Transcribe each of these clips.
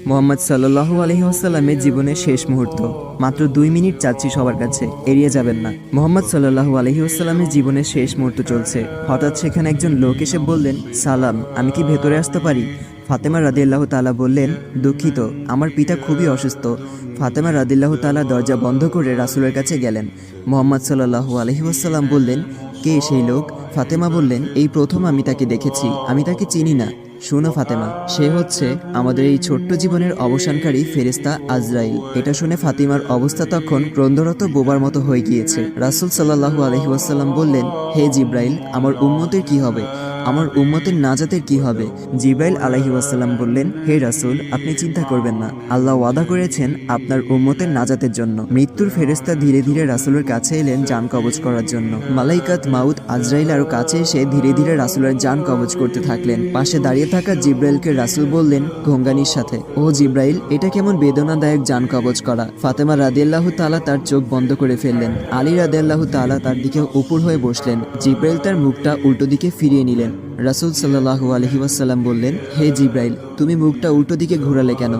মোহাম্মদ সাল্লাল্লাহু আলাইহি ওয়াসাল্লামের জীবনের শেষ মুহূর্ত। মাত্র 2 মিনিট চাচ্ছি সবার কাছে, এড়িয়ে যাবেন না। মোহাম্মদ সাল্লাল্লাহু আলাইহি ওয়াসাল্লামের জীবনের শেষ মুহূর্ত চলছে। হঠাৎ সেখানে একজন লোক এসে বললেন, সালাম, আমি কি ভেতরে আসতে পারি? ফাতেমা রাদিয়াল্লাহু তাআলা বললেন, দুঃখিত, আমার পিতা খুবই অসুস্থ। ফাতেমা রাদিয়াল্লাহু তাআলা দরজা বন্ধ করে রাসূলের কাছে গেলেন। মোহাম্মদ সাল্লাল্লাহু আলাইহি ওয়াসাল্লাম বললেন, কে সেই লোক? ফাতেমা বললেন, এই প্রথম আমি তাকে দেখেছি, আমি তাকে চিনি না। শোনো ফাতেমা, সে হচ্ছে আমাদের এই ছোট্ট জীবনের অবসানকারী ফেরেশতা আজরাইল। এটা শুনে ফাতিমার অবস্থা তখন ক্রন্দরত বোবার মতো হয়ে গিয়েছে। রাসূল সাল্লাল্লাহু আলাইহি ওয়াসাল্লাম বললেন, হে জিব্রাইল, আমার উম্মতের কি হবে? আমার উম্মতের নাজাতের কি হবে? জিব্রাইল আলাইহি ওয়াসাল্লাম বললেন, হে রাসূল, আপনি চিন্তা করবেন না, আল্লাহ ওয়াদা করেছেন আপনার উম্মতের নাজাতের জন্য। মৃত্যুর ফেরেশতা ধীরে ধীরে রাসূলের কাছে এলেন জান কবজ করার জন্য। মালাইকাত মাউত আজরাইল আরো কাছে এসে ধীরে ধীরে রাসূলের জান কবজ করতে থাকলেন। পাশে দাঁড়িয়ে থাকা জিব্রাইলকে রাসূল বললেন ঘোঙ্গানির সাথে, ও জিব্রাইল, এটা কেমন বেদনাদায়ক জান কবজ করা। ফাতেমা রাদিয়াল্লাহু তাআলা তার চোখ বন্ধ করে ফেললেন। আলী রাদিয়াল্লাহু তাআলা তার দিকে উপর হয়ে বসলেন। জিব্রাইল তার মুখটা উল্টো দিকে ফিরিয়ে নিলেন। রাসূল সাল্লাল্লাহু আলাইহি ওয়াসাল্লাম বললেন, হে জিব্রাইল, তুমি মুখটা উল্টো দিকে ঘোরালে কেন?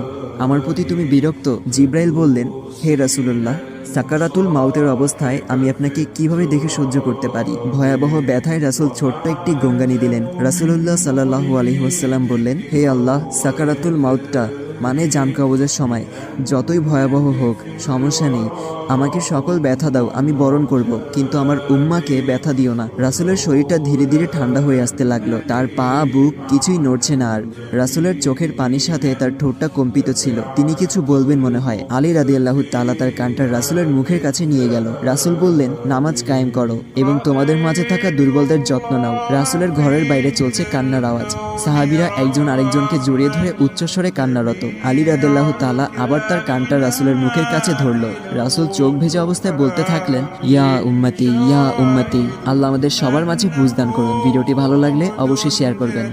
আমার প্রতি তুমি বিরক্ত? জিব্রাইল বললেন, হে রাসূলুল্লাহ, সাকারাতুল মাউতের অবস্থায় আমি আপনাকে কিভাবে দেখে সহ্য করতে পারি? ভয়াবহ ব্যথায় রাসূল ছোট্ট একটি গঙ্গানি দিলেন। রাসূলুল্লাহ সাল্লাল্লাহু আলাইহি ওয়াসাল্লাম বললেন, হে আল্লাহ, সাকারাতুল মাউতটা মানে জান কবজের সময় যতই ভয়াবহ হোক সমস্যা নেই, আমাকে সকল ব্যথা দাও, আমি বরণ করব, কিন্তু আমার উম্মাকে ব্যথা দিও না। রাসূলের শরীরটা ধীরে ধীরে ঠান্ডা হয়ে আসতে লাগলো। তার পা বুক কিছুই নড়ছে না আর। রাসূলের চোখের পানির সাথে তার ঠোঁটটা কম্পিত ছিল। তিনি কিছু বলবেন মনে হয়। আলী রাদিয়াল্লাহু তাআলা তার কানটা রাসূলের মুখের কাছে নিয়ে গেল। রাসূল বললেন, নামাজ কায়েম করো এবং তোমাদের মাঝে থাকা দুর্বলদের যত্ন নাও। রাসূলের ঘরের বাইরে চলছে কান্নার আওয়াজ। সাহাবীরা একজন আরেকজনকে জড়িয়ে ধরে উচ্চস্বরে কান্নারত। আলী রাদিয়াল্লাহু তাআলা আবার তার কানটা রাসূলের মুখের কাছে ধরল। রাসূল চোখ ভেজা অবস্থায় বলতে থাকলেন, ইয়া উম্মতি, ইয়া উম্মতি। আল্লাহ আমাদের সবার মাঝে বুঝদান করুন। ভিডিওটি ভালো লাগলে অবশ্যই শেয়ার করবেন।